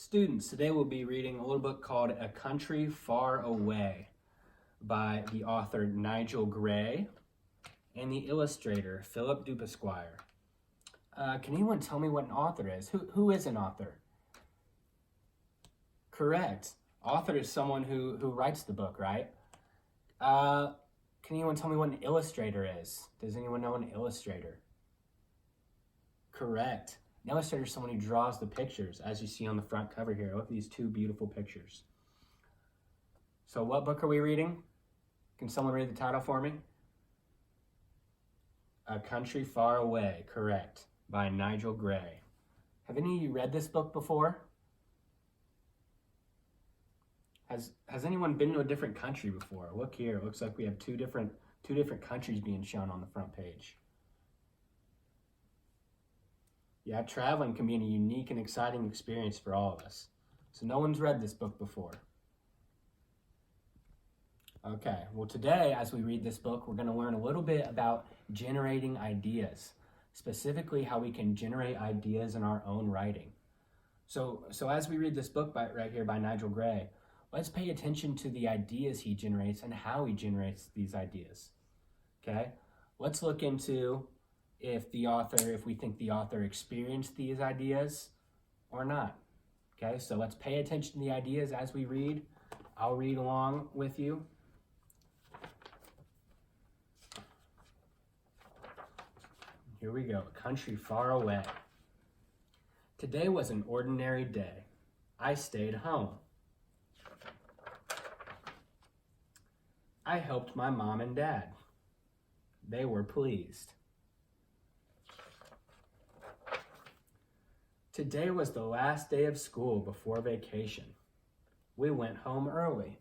Students, today we'll be reading a little book called A Country Far Away by the author Nigel Gray and the illustrator Philip Dupesquire. Can anyone tell me what an author is? Who is an author? Correct. Author is someone who writes the book, right? Can anyone tell me what an illustrator is? Does anyone know an illustrator? Correct. An illustrator is someone who draws the pictures, as you see on the front cover here. Look at these two beautiful pictures. So what book are we reading? Can someone read the title for me? A Country Far Away, correct, by Nigel Gray. Have any of you read this book before? Has anyone been to a different country before? Look here, it looks like we have two different countries being shown on the front page. Yeah, traveling can be a unique and exciting experience for all of us. So no one's read this book before. Okay, well today as we read this book, we're going to learn a little bit about generating ideas, specifically how we can generate ideas in our own writing. So as we read this book right here by Nigel Gray, let's pay attention to the ideas he generates and how he generates these ideas. Okay, let's look into if we think the author experienced these ideas or not. Okay, so let's pay attention to the ideas as we read. I'll read along with you. Here we go, A Country Far Away. Today was an ordinary day. I stayed home. I helped my mom and dad. They were pleased. Today was the last day of school before vacation. We went home early.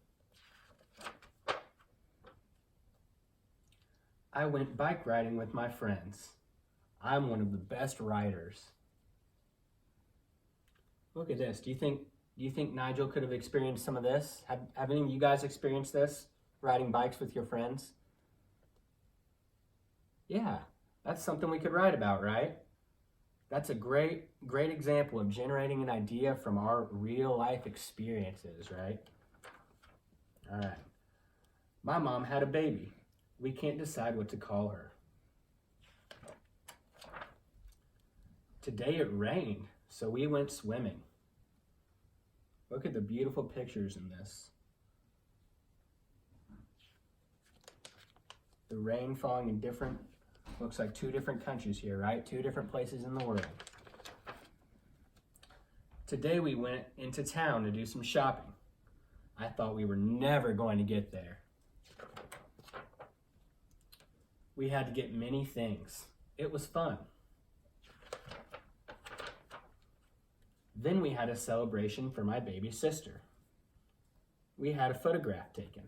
I went bike riding with my friends. I'm one of the best riders. Look at this. Do you think Nigel could have experienced some of this? Have any of you guys experienced this? Riding bikes with your friends? Yeah, that's something we could write about, right? That's a great example of generating an idea from our real life experiences, right? All right. My mom had a baby. We can't decide what to call her. Today it rained, so we went swimming. Look at the beautiful pictures in this. The rain falling in looks like two different countries here, right? Two different places in the world. Today we went into town to do some shopping. I thought we were never going to get there. We had to get many things. It was fun. Then we had a celebration for my baby sister. We had a photograph taken.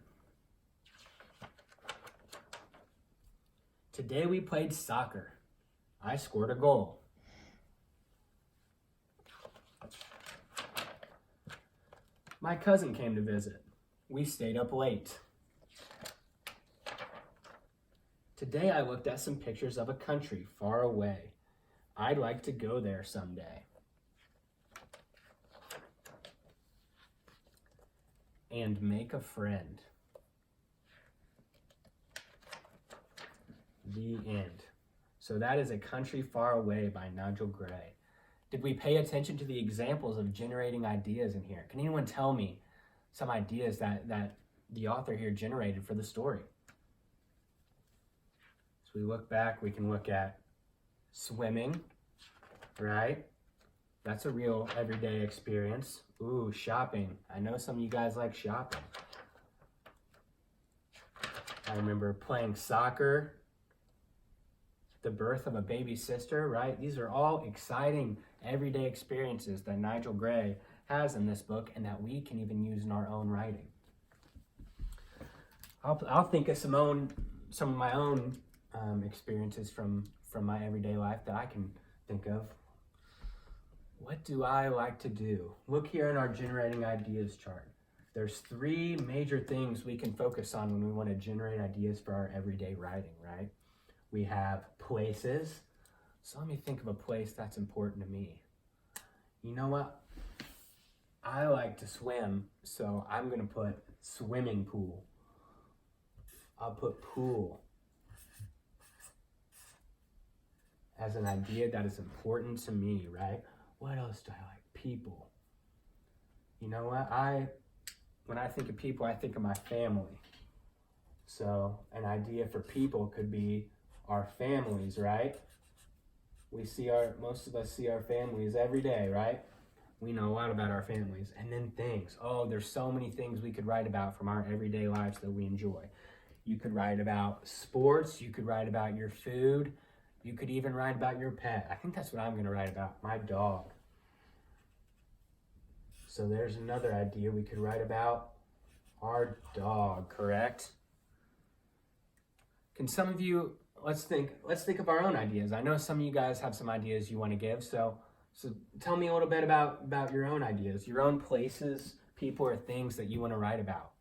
Today we played soccer. I scored a goal. My cousin came to visit. We stayed up late. Today I looked at some pictures of a country far away. I'd like to go there someday. And make a friend. The end. So that is A Country Far Away by Nigel Gray. Did we pay attention to the examples of generating ideas in here? Can anyone tell me some ideas that the author here generated for the story? As we look back, we can look at swimming, right? That's a real everyday experience. Ooh, shopping. I know some of you guys like shopping. I remember playing soccer. The birth of a baby sister, right? These are all exciting everyday experiences that Nigel Gray has in this book and that we can even use in our own writing. I'll think of some of my own experiences from my everyday life that I can think of. What do I like to do? Look here in our generating ideas chart. There's three major things we can focus on when we want to generate ideas for our everyday writing, right? We have places. So let me think of a place that's important to me. You know what? I like to swim, so I'm going to put swimming pool. I'll put pool as an idea that is important to me, right? What else do I like? People. You know what? When I think of people, I think of my family. So an idea for people could be our families, right? Most of us see our families every day, right? We know a lot about our families. And then things. Oh, there's so many things we could write about from our everyday lives that we enjoy. You could write about sports. You could write about your food. You could even write about your pet. I think that's what I'm going to write about, my dog. So there's another idea we could write about our dog, correct? Can some of you, let's think of our own ideas. I know some of you guys have some ideas you want to give, so tell me a little bit about your own ideas, your own places, people, or things that you want to write about.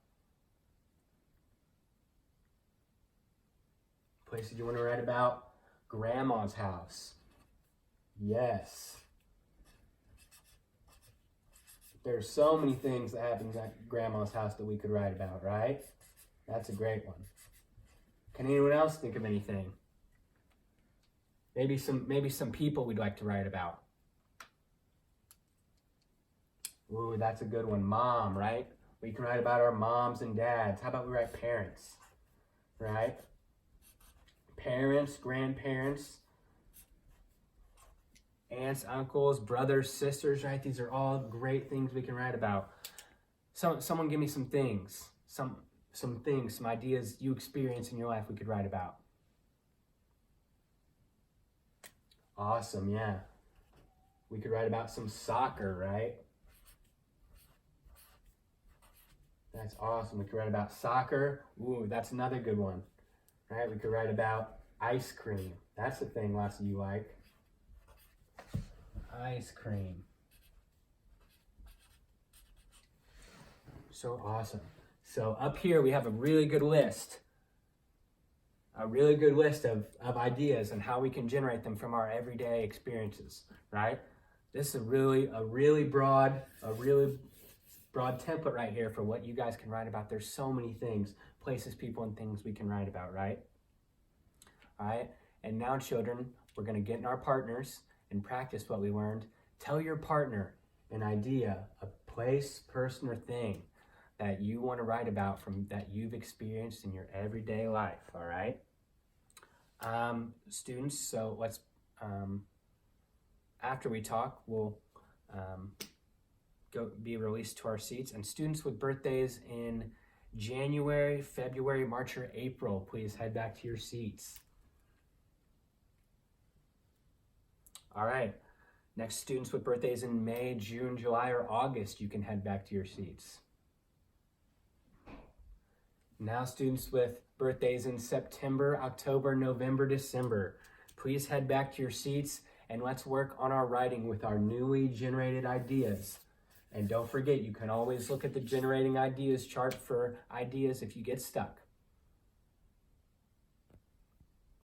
Places you want to write about? Grandma's house. Yes. There's so many things that happen at Grandma's house that we could write about, right? That's a great one. Can anyone else think of anything? Maybe some people we'd like to write about. Ooh, that's a good one. Mom, right? We can write about our moms and dads. How about we write parents, right? Parents, grandparents, aunts, uncles, brothers, sisters, right? These are all great things we can write about. Someone give me some things, some things, some ideas you experience in your life we could write about. Awesome, yeah. We could write about some soccer, right? That's awesome. We could write about soccer. Ooh, that's another good one. Right? We could write about ice cream. That's a thing lots of you like. Ice cream. So awesome. So up here we have a really good list. Of ideas and how we can generate them from our everyday experiences, right? This is a really broad template right here for what you guys can write about. There's so many things, places, people, and things we can write about, right? All right, and now children, we're gonna get in our partners and practice what we learned. Tell your partner an idea, a place, person, or thing that you wanna write about that you've experienced in your everyday life, all right? Students, so let's, after we talk, we'll be released to our seats. And students with birthdays in January, February, March, or April, please head back to your seats. All right, next, students with birthdays in May, June, July, or August, you can head back to your seats. Now, students with birthdays in September, October, November, December, please head back to your seats and let's work on our writing with our newly generated ideas. And don't forget, you can always look at the generating ideas chart for ideas if you get stuck.